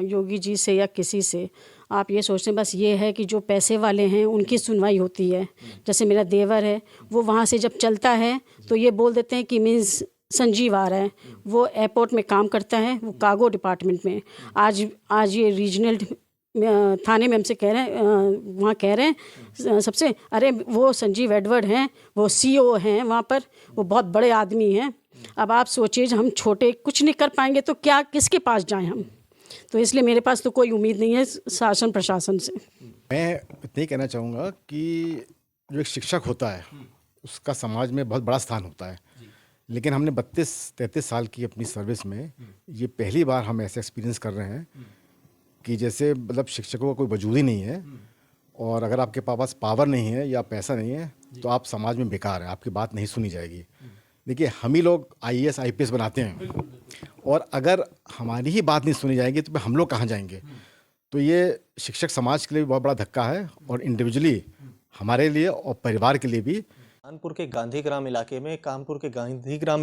योगी जी से या किसी से आप ये सोचते हैं बस ये है कि जो पैसे वाले हैं उनकी सुनवाई होती है। जैसे मेरा देवर है, वो वहाँ से जब चलता है तो ये बोल देते हैं कि मीन्स संजीव आ रहा है। वो एयरपोर्ट में काम करता है, वो कार्गो डिपार्टमेंट में। आज ये रीजनल थाने में हमसे कह रहे हैं, वहाँ कह रहे हैं सबसे, अरे वो संजीव एडवर्ड हैं, वो सीईओ हैं वहाँ पर, वो बहुत बड़े आदमी हैं। अब आप सोचिए, हम छोटे कुछ नहीं कर पाएंगे तो क्या, किसके पास जाएं हम? तो इसलिए मेरे पास तो कोई उम्मीद नहीं है शासन प्रशासन से। मैं इतना ही कहना चाहूँगा कि जो एक शिक्षक होता है उसका समाज में बहुत बड़ा स्थान होता है, लेकिन हमने 32-33 साल की अपनी सर्विस में ये पहली बार हम ऐसे एक्सपीरियंस कर रहे हैं कि जैसे मतलब शिक्षकों का कोई वजूद ही नहीं है, और अगर आपके पास पावर नहीं है या पैसा नहीं है तो आप समाज में बेकार हैं, आपकी बात नहीं सुनी जाएगी। देखिए, हम ही लोग IAS IPS बनाते हैं, और अगर हमारी ही बात नहीं सुनी जाएगी तो फिर हम लोग कहाँ जाएंगे? तो ये शिक्षक समाज के लिए भी बहुत बड़ा धक्का है, और इंडिविजुअली हमारे लिए और परिवार के लिए भी। कानपुर के गांधीग्राम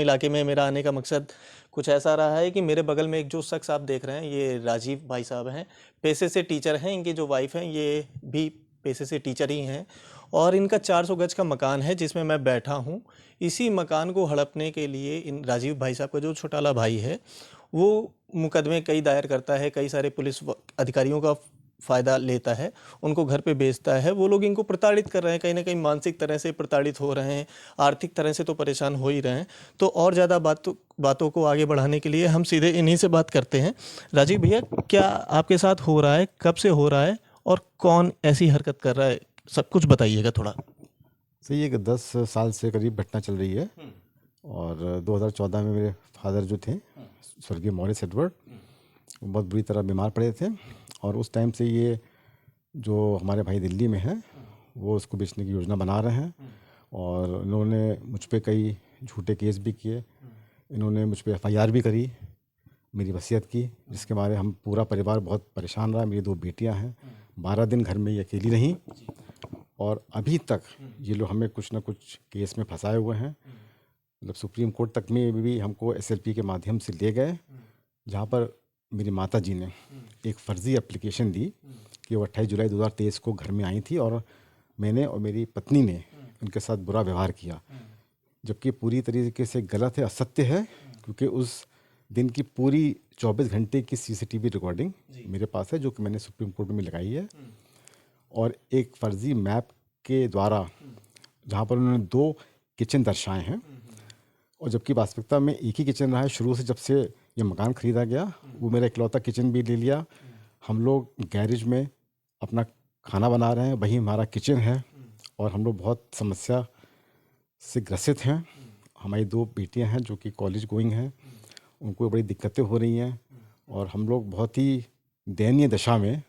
इलाके में मेरा आने का मकसद कुछ ऐसा रहा है कि मेरे बगल में एक जो शख्स आप देख रहे हैं, ये राजीव भाई साहब हैं, पेशे से टीचर हैं। इनकी जो वाइफ हैं ये भी पेशे से टीचर ही हैं, और इनका 400 गज का मकान है जिसमें मैं बैठा हूँ। इसी मकान को हड़पने के लिए इन राजीव भाई साहब का जो छोटाला भाई है वो मुकदमे कई दायर करता है, कई सारे पुलिस अधिकारियों का फ़ायदा लेता है, उनको घर पे बेचता है। वो लोग इनको प्रताड़ित कर रहे हैं, कहीं ना कहीं मानसिक तरह से प्रताड़ित हो रहे हैं, आर्थिक तरह से तो परेशान हो ही रहे हैं। तो और ज़्यादा बातों को आगे बढ़ाने के लिए हम सीधे इन्हीं से बात करते हैं। राजीव भैया, क्या आपके साथ हो रहा है, कब से हो रहा है, और कौन ऐसी हरकत कर रहा है, सब कुछ बताइएगा थोड़ा। सही है कि 10 साल से करीब घटना चल रही है, और 2014 में मेरे फादर जो थे स्वर्गीय मॉरिस एडवर्ड, वो बहुत बुरी तरह बीमार पड़े थे, और उस टाइम से ये जो हमारे भाई दिल्ली में हैं वो उसको बेचने की योजना बना रहे हैं। और इन्होंने मुझ पे कई झूठे केस भी किए, इन्होंने मुझ पे FIR भी करी, मेरी वसीयत की, जिसके बारे हम पूरा परिवार बहुत परेशान रहा। मेरी 2 बेटियां हैं, 12 दिन घर में ये अकेली रहीं, और अभी तक ये लोग हमें कुछ ना कुछ केस में फंसाए हुए हैं। मतलब सुप्रीम कोर्ट तक में भी हमको SLP के माध्यम से ले गए, जहाँ पर मेरी माता जी ने एक फ़र्ज़ी एप्लीकेशन दी कि वो 28 जुलाई 2023 को घर में आई थी, और मैंने और मेरी पत्नी ने उनके साथ बुरा व्यवहार किया, जबकि पूरी तरीके से गलत है, असत्य है। क्योंकि उस दिन की पूरी 24 घंटे की CCTV रिकॉर्डिंग मेरे पास है, जो कि मैंने सुप्रीम कोर्ट में लगाई है। और एक फ़र्ज़ी मैप के द्वारा जहाँ पर उन्होंने 2 किचन दर्शाए हैं, और जबकि वास्तविकता में एक ही किचन रहा है शुरू से, जब से ये मकान ख़रीदा गया। वो मेरा इकलौता किचन भी ले लिया। हम लोग गैरेज में अपना खाना बना रहे हैं, वही हमारा किचन है, और हम लोग बहुत समस्या से ग्रसित हैं। हमारी 2 बेटियां हैं जो कि कॉलेज गोइंग हैं, उनको बड़ी दिक्कतें हो रही हैं, और हम लोग बहुत ही दयनीय दशा में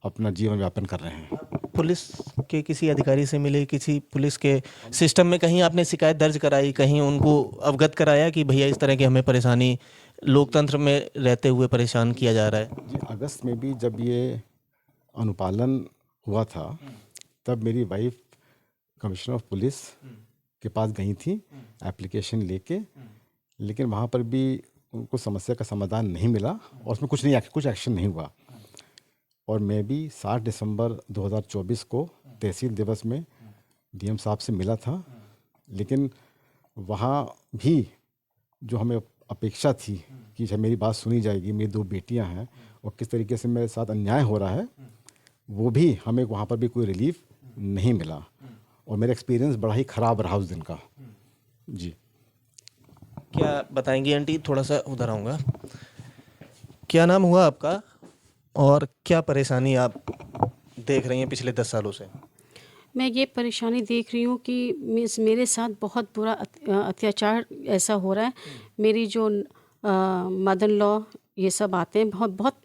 अपना जीवन यापन कर रहे हैं। पुलिस के किसी अधिकारी से मिले, किसी पुलिस के सिस्टम में कहीं आपने शिकायत दर्ज कराई, कहीं उनको अवगत कराया कि भैया इस तरह की हमें परेशानी, लोकतंत्र में रहते हुए परेशान किया जा रहा है? जी, अगस्त में भी जब ये अनुपालन हुआ था, तब मेरी वाइफ कमिश्नर ऑफ पुलिस के पास गई थी एप्लीकेशन लेके, लेकिन वहाँ पर भी उनको समस्या का समाधान नहीं मिला, और उसमें कुछ एक्शन नहीं हुआ। और मैं भी 7 दिसंबर 2024 को तहसील दिवस में DM साहब से मिला था, लेकिन वहाँ भी जो हमें अपेक्षा थी कि जब मेरी बात सुनी जाएगी, मेरी 2 बेटियां हैं और किस तरीके से मेरे साथ अन्याय हो रहा है, वो भी हमें वहाँ पर भी कोई रिलीफ नहीं मिला, और मेरा एक्सपीरियंस बड़ा ही ख़राब रहा उस दिन का। जी, क्या बताएंगी आंटी? थोड़ा सा उधर आऊँगा। क्या नाम हुआ आपका, और क्या परेशानी आप देख रही हैं पिछले 10 सालों से? मैं ये परेशानी देख रही हूँ कि मेरे साथ बहुत बुरा अत्याचार ऐसा हो रहा है। मेरी जो मदर इन लॉ ये सब आते हैं, बहुत बहुत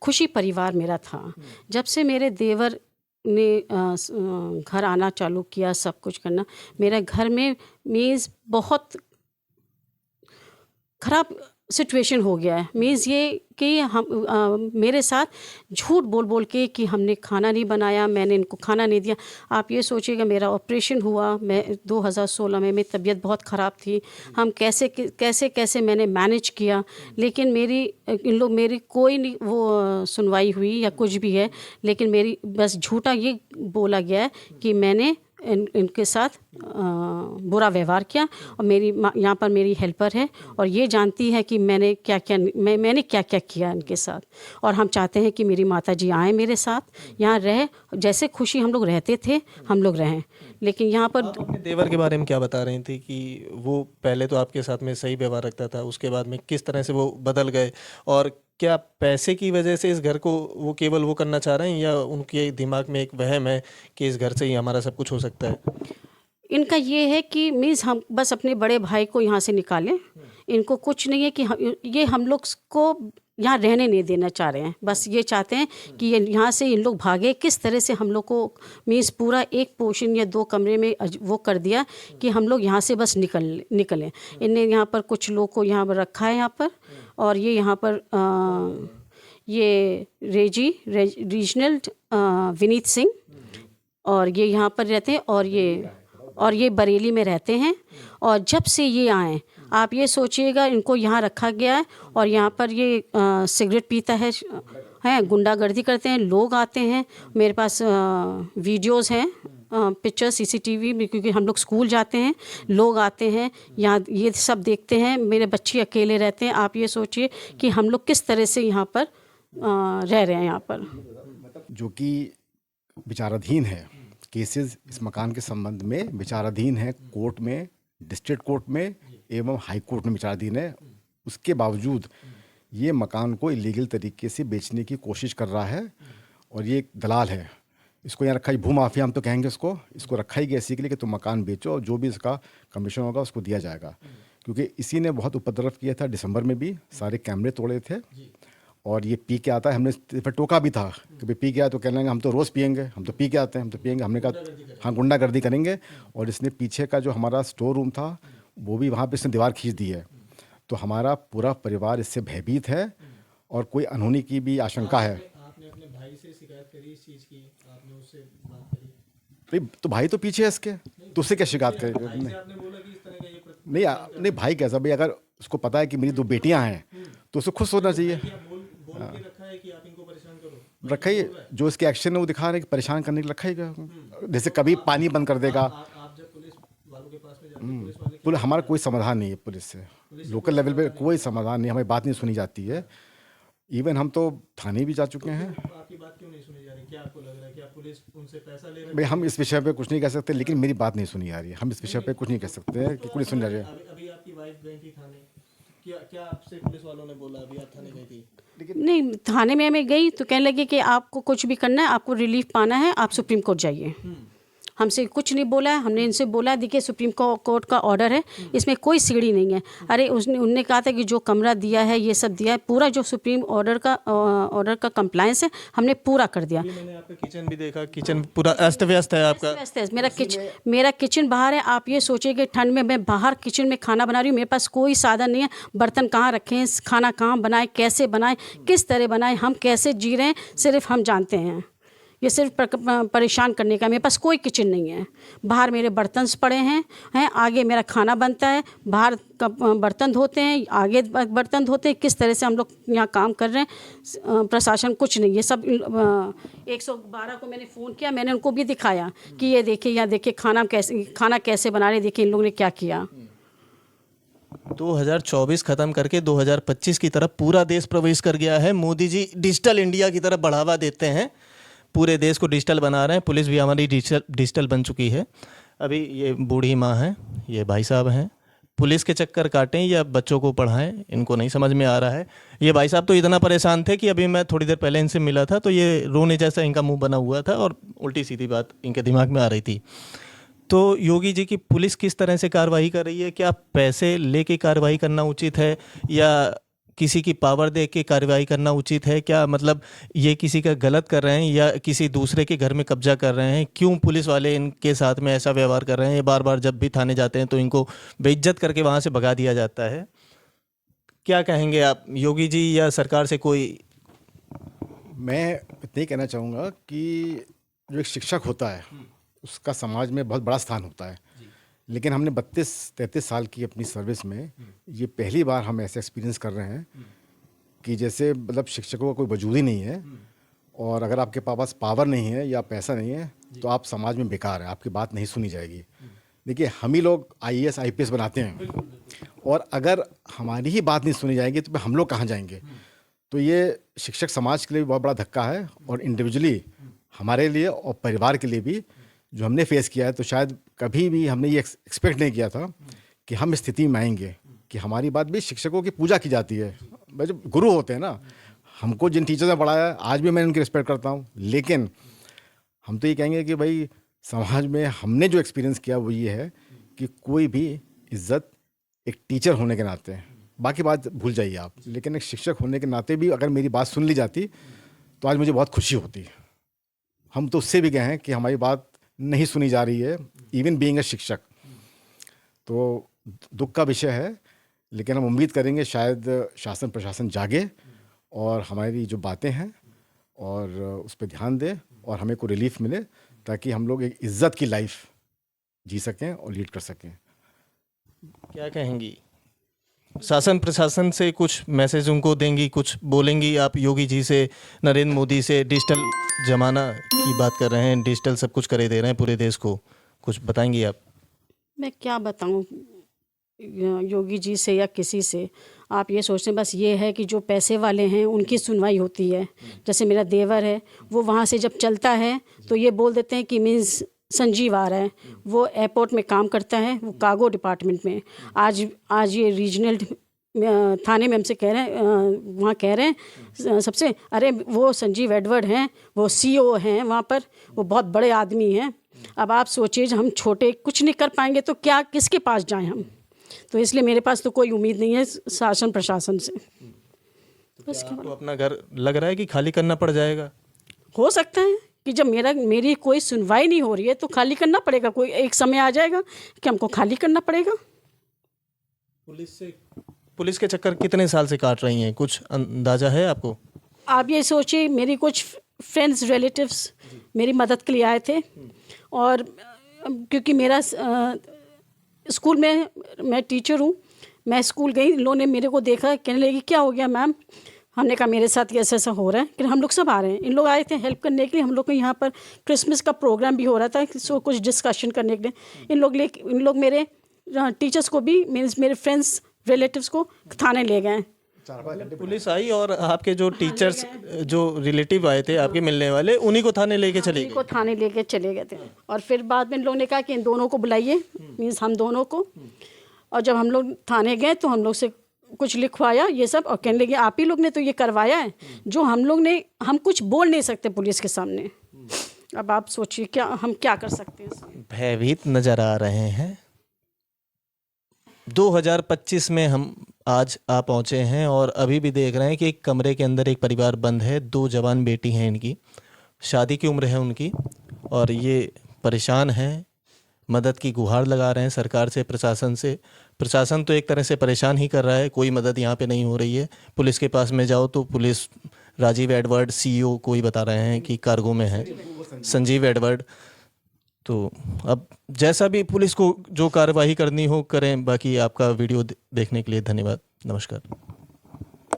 खुशी परिवार मेरा था। जब से मेरे देवर ने घर आना चालू किया, सब कुछ करना, मेरा घर में मीन्स बहुत खराब सिचुएशन हो गया है। मीन्स ये कि हम मेरे साथ झूठ बोल बोल के कि हमने खाना नहीं बनाया, मैंने इनको खाना नहीं दिया। आप ये सोचिएगा, मेरा ऑपरेशन हुआ, मैं 2016 में मेरी तबीयत बहुत ख़राब थी। हम कैसे कैसे कैसे मैंने मैनेज किया, लेकिन मेरी कोई नहीं वो सुनवाई हुई या कुछ भी है। लेकिन मेरी बस झूठा ये बोला गया है कि मैंने इनके साथ बुरा व्यवहार किया। और यहाँ पर मेरी हेल्पर है और ये जानती है कि मैंने क्या क्या किया इनके साथ। और हम चाहते हैं कि मेरी माताजी आए मेरे साथ, यहाँ रहे, जैसे खुशी हम लोग रहते थे हम लोग रहें। लेकिन यहाँ पर आप अपने देवर के बारे में क्या बता रही थी कि वो पहले तो आपके साथ में सही व्यवहार रखता था, उसके बाद में किस तरह से वो बदल गए, और क्या पैसे की वजह से इस घर को वो केवल वो करना चाह रहे हैं, या उनके दिमाग में एक वहम है कि इस घर से ही हमारा सब कुछ हो सकता है? इनका ये है कि मीन्स हम बस अपने बड़े भाई को यहाँ से निकालें। इनको कुछ नहीं है कि ये हम लोग को यहाँ रहने नहीं देना चाह रहे हैं। बस ये चाहते हैं कि ये यहाँ से इन लोग भागे। किस तरह से हम लोग को मीन्स पूरा एक पोर्शन या 2 कमरे में वो कर दिया कि हम लोग यहाँ से बस निकलें। इनने यहाँ पर कुछ लोग को यहाँ पर रखा है यहाँ पर, और ये यहाँ पर ये रीजनल विनीत सिंह, और ये यहाँ पर रहते हैं, और ये बरेली में रहते हैं। और जब से ये आए, आप ये सोचिएगा, इनको यहाँ रखा गया है और यहाँ पर ये सिगरेट पीता है, गुंडागर्दी करते हैं, लोग आते हैं। मेरे पास वीडियोस हैं, पिक्चर सीसीटीवी में, क्योंकि हम लोग स्कूल जाते हैं, लोग आते हैं यहाँ, ये सब देखते हैं। मेरे बच्चे अकेले रहते हैं। आप ये सोचिए कि हम लोग किस तरह से यहाँ पर रह रहे हैं। यहाँ पर जो कि विचाराधीन है, केसेस इस मकान के संबंध में विचाराधीन है, कोर्ट में, डिस्ट्रिक्ट कोर्ट में एवं हाई कोर्ट में विचाराधीन है। उसके बावजूद ये मकान को इलीगल तरीके से बेचने की कोशिश कर रहा है। और ये एक दलाल है, इसको यहाँ रखा ही, भूमाफिया हम तो कहेंगे इसको रखा ही गया इसी के लिए कि तुम मकान बेचो और जो भी इसका कमीशन होगा उसको दिया जाएगा। क्योंकि इसी ने बहुत उपद्रव किया था, दिसंबर में भी सारे कैमरे तोड़े थे। और ये पी के आता है, हमने फिर टोका भी था कि भाई पी के आया तो कहने लगे हम तो रोज़ पियेंगे, हम तो पी के आते हैं, हम तो पियेंगे। हमने कहा हाँ, गुंडागर्दी करेंगे। और इसने पीछे का जो हमारा स्टोर रूम था वो भी वहाँ पे इसने दीवार खींच दी है। तो हमारा पूरा परिवार इससे भयभीत है और कोई अनहोनी की भी आशंका है। आपने अपने भाई से शिकायत करी इस चीज़ की? आपने उससे बात करी? भाई तो भाई तो पीछे है इसके, तो उससे क्या शिकायत करेगा? आपने बोला कि इस तरह का ये नहीं भाई कैसा, भाई अगर उसको पता है कि मेरी 2 बेटियां हैं तो उसे खुश होना चाहिए। बोल के रखा है कि आप इनको परेशान करो? रखा ही, जो इसके एक्शन है वो दिखा रहे हैं कि परेशान करने के लिए रखा ही गया। जैसे कभी पानी बंद कर देगा। आप जब पुलिस वालों के पास में जाते हैं, पुलिस वाले पुलिस, हमारा कोई समाधान नहीं है पुलिस से, लोकल लेवल पे कोई समाधान नहीं, हमारी बात नहीं सुनी जाती है। इवन हम तो थाने भी जा चुके हैं। आपकी बात क्यों नहीं सुनी जा रही? क्या आपको लग रहा है कि आप पुलिस उनसे पैसा ले रहे हैं? भाई हम इस विषय पे कुछ नहीं कह सकते, लेकिन मेरी बात नहीं सुनी जा रही है। हम इस विषय पे कुछ नहीं कह सकते कि कुछ सुन जा रही है। अभी आपकी वाइफ गई थी थाने, क्या आपसे पुलिस वालों ने बोला? अभी आप थाने गई थी? नहीं, थाने में मैं गई तो कहने लगे कि आपको कुछ भी करना है, आपको रिलीफ पाना है, आप सुप्रीम कोर्ट जाइए। हमसे कुछ नहीं बोला है। हमने इनसे बोला, देखिए सुप्रीम कोर्ट का ऑर्डर है, इसमें कोई सीढ़ी नहीं है। अरे उनने कहा था कि जो कमरा दिया है, ये सब दिया है, पूरा जो सुप्रीम ऑर्डर का कंप्लायंस है हमने पूरा कर दिया। मैंने आपका किचन भी देखा, किचन पूरा अस्त व्यस्त है आपका। अस्त व्यस्त। मेरा किचन बाहर है। आप ये सोचिए कि ठंड में मैं बाहर किचन में खाना बना रही हूँ, मेरे पास कोई साधन नहीं है। बर्तन कहाँ रखें, खाना कहाँ बनाए, कैसे बनाए, किस तरह बनाए, हम कैसे जी रहे हैं, सिर्फ हम जानते हैं। ये सिर्फ परेशान करने का। मेरे पास कोई किचन नहीं है। बाहर मेरे बर्तन पड़े हैं, आगे मेरा खाना बनता है, बाहर बर्तन धोते हैं, आगे बर्तन धोते हैं। किस तरह से हम लोग यहाँ काम कर रहे हैं, प्रशासन कुछ नहीं। ये सब 112 को मैंने फ़ोन किया, मैंने उनको भी दिखाया कि ये देखिए, यहाँ देखिए खाना कैसे बना रहे, देखिए इन लोगों ने क्या किया। 2024 खत्म करके 2025 की तरफ पूरा देश प्रवेश कर गया है। मोदी जी डिजिटल इंडिया की तरफ बढ़ावा देते हैं, पूरे देश को डिजिटल बना रहे हैं। पुलिस भी हमारी डिजिटल बन चुकी है। अभी ये बूढ़ी माँ हैं, ये भाई साहब हैं, पुलिस के चक्कर काटें या बच्चों को पढ़ाएं, इनको नहीं समझ में आ रहा है। ये भाई साहब तो इतना परेशान थे कि अभी मैं थोड़ी देर पहले इनसे मिला था तो ये रोने जैसा इनका मुंह बना हुआ था और उल्टी सीधी बात इनके दिमाग में आ रही थी। तो योगी जी की पुलिस किस तरह से कार्रवाई कर रही है? क्या पैसे लेके कार्रवाई करना उचित है या किसी की पावर दे के कार्रवाई करना उचित है? क्या मतलब ये किसी का गलत कर रहे हैं या किसी दूसरे के घर में कब्जा कर रहे हैं? क्यों पुलिस वाले इनके साथ में ऐसा व्यवहार कर रहे हैं? ये बार बार जब भी थाने जाते हैं तो इनको बेइज्जत करके वहाँ से भगा दिया जाता है। क्या कहेंगे आप, योगी जी या सरकार से कोई? मैं इतना ही कहना चाहूँगा कि जो एक शिक्षक होता है उसका समाज में बहुत बड़ा स्थान होता है, लेकिन हमने 32-33 साल की अपनी सर्विस में ये पहली बार हम ऐसे एक्सपीरियंस कर रहे हैं कि जैसे मतलब शिक्षकों का कोई वजूद ही नहीं है, और अगर आपके पास पावर नहीं है या पैसा नहीं है तो आप समाज में बेकार है, आपकी बात नहीं सुनी जाएगी। देखिए, हम ही लोग IAS IPS बनाते हैं, और अगर हमारी ही बात नहीं सुनी जाएगी तो फिर हम लोग कहाँ जाएंगे। तो ये शिक्षक समाज के लिए भी बहुत बड़ा धक्का है, और इंडिविजुअली हमारे लिए और परिवार के लिए भी जो हमने फेस किया है, तो शायद कभी भी हमने ये एक्सपेक्ट नहीं किया था कि हम इस स्थिति में आएंगे कि हमारी बात भी शिक्षकों की पूजा की जाती है। भाई, जो गुरु होते हैं ना, हमको जिन टीचर्स ने पढ़ाया है आज भी मैं उनकी रिस्पेक्ट करता हूँ, लेकिन हम तो ये कहेंगे कि भाई समाज में हमने जो एक्सपीरियंस किया वो ये है कि कोई भी इज्जत एक टीचर होने के नाते, बाकी बात भूल जाइए आप, लेकिन एक शिक्षक होने के नाते भी अगर मेरी बात सुन ली जाती तो आज मुझे बहुत खुशी होती। हम तो उससे भी गए हैं कि हमारी बात नहीं सुनी जा रही है, इवन बीइंग अ शिक्षक, तो दुख का विषय है। लेकिन हम उम्मीद करेंगे शायद शासन प्रशासन जागे और हमारी जो बातें हैं और उस पर ध्यान दे और हमें को रिलीफ मिले, ताकि हम लोग एक इज्जत की लाइफ जी सकें और लीड कर सकें। क्या कहेंगी, शासन प्रशासन से कुछ मैसेज उनको देंगी, कुछ बोलेंगी आप योगी जी से, नरेंद्र मोदी से? डिजिटल जमाना की बात कर रहे हैं, डिजिटल सब कुछ करे दे रहे हैं पूरे देश को, कुछ बताएंगी आप? मैं क्या बताऊं योगी जी से या किसी से। आप ये सोचते हैं बस ये है कि जो पैसे वाले हैं उनकी सुनवाई होती है। जैसे मेरा देवर है, वो वहाँ से जब चलता है तो ये बोल देते हैं कि मीन्स संजीव आ रहा है। वो एयरपोर्ट में काम करता है, वो कार्गो डिपार्टमेंट में। आज ये रीजनल थाने में हमसे कह रहे हैं, वहाँ कह रहे हैं सबसे, अरे वो संजीव एडवर्ड हैं, वो CEO हैं वहाँ पर, वो बहुत बड़े आदमी हैं। अब आप सोचिए, जब हम छोटे कुछ नहीं कर पाएंगे तो क्या किसके पास जाएं हम। तो इसलिए मेरे पास तो कोई उम्मीद नहीं है शासन प्रशासन से। बस आपको अपना घर लग रहा है कि खाली करना पड़ जाएगा? हो सकता है कि जब मेरी कोई सुनवाई नहीं हो रही है तो खाली करना पड़ेगा। कोई एक समय आ जाएगा कि हमको खाली करना पड़ेगा। पुलिस के चक्कर कितने साल से काट रही हैं, कुछ अंदाजा है आपको? आप ये सोचिए, मेरी कुछ फ्रेंड्स रिलेटिव्स मेरी मदद के लिए आए थे, और क्योंकि मेरा स्कूल में मैं टीचर हूँ, मैं स्कूल गई, इन लोगों ने मेरे को देखा, कहने लगी क्या हो गया मैम। हमने कहा मेरे साथ ऐसा ऐसा हो रहा है, कि हम लोग सब आ रहे हैं। इन लोग आए थे हेल्प करने के लिए। हम लोग को यहाँ पर क्रिसमस का प्रोग्राम भी हो रहा था, सो कुछ डिस्कशन करने के लिए इन लोग मेरे टीचर्स को भी, मीन्स मेरे फ्रेंड्स रिलेटिव्स को थाने ले गए। पुलिस आई और आपके जो टीचर्स, जो रिलेटिव आए थे आपके मिलने वाले, उन्हीं को थाने लेके चले गए? को थाने लेके चले गए थे। और फिर बाद में इन लोगों ने कहा कि इन दोनों को बुलाइए, मीन्स हम दोनों को। और जब हम लोग थाने गए तो हम लोग से कुछ लिखवाया ये सब, और कहने लगे आप ही लोग ने तो ये करवाया है, जो हम कुछ बोल नहीं सकते पुलिस के सामने। अब आप सोचिए क्या हम क्या कर सकते हैं। भयभीत नजर आ रहे हैं। 2025 में हम आज आ पहुंचे हैं और अभी भी देख रहे हैं कि एक कमरे के अंदर एक परिवार बंद है। 2 जवान बेटी हैं इनकी, शादी की उम्र है उनकी, और ये परेशान हैं, मदद की गुहार लगा रहे हैं सरकार से, प्रशासन से। प्रशासन तो एक तरह से परेशान ही कर रहा है, कोई मदद यहाँ पे नहीं हो रही है। पुलिस के पास में जाओ तो पुलिस, राजीव एडवर्ड CEO कोई बता रहे हैं कि कार्गो में है, संजीव एडवर्ड। तो अब जैसा भी पुलिस को जो कार्रवाई करनी हो करें। बाकी आपका वीडियो देखने के लिए धन्यवाद। नमस्कार।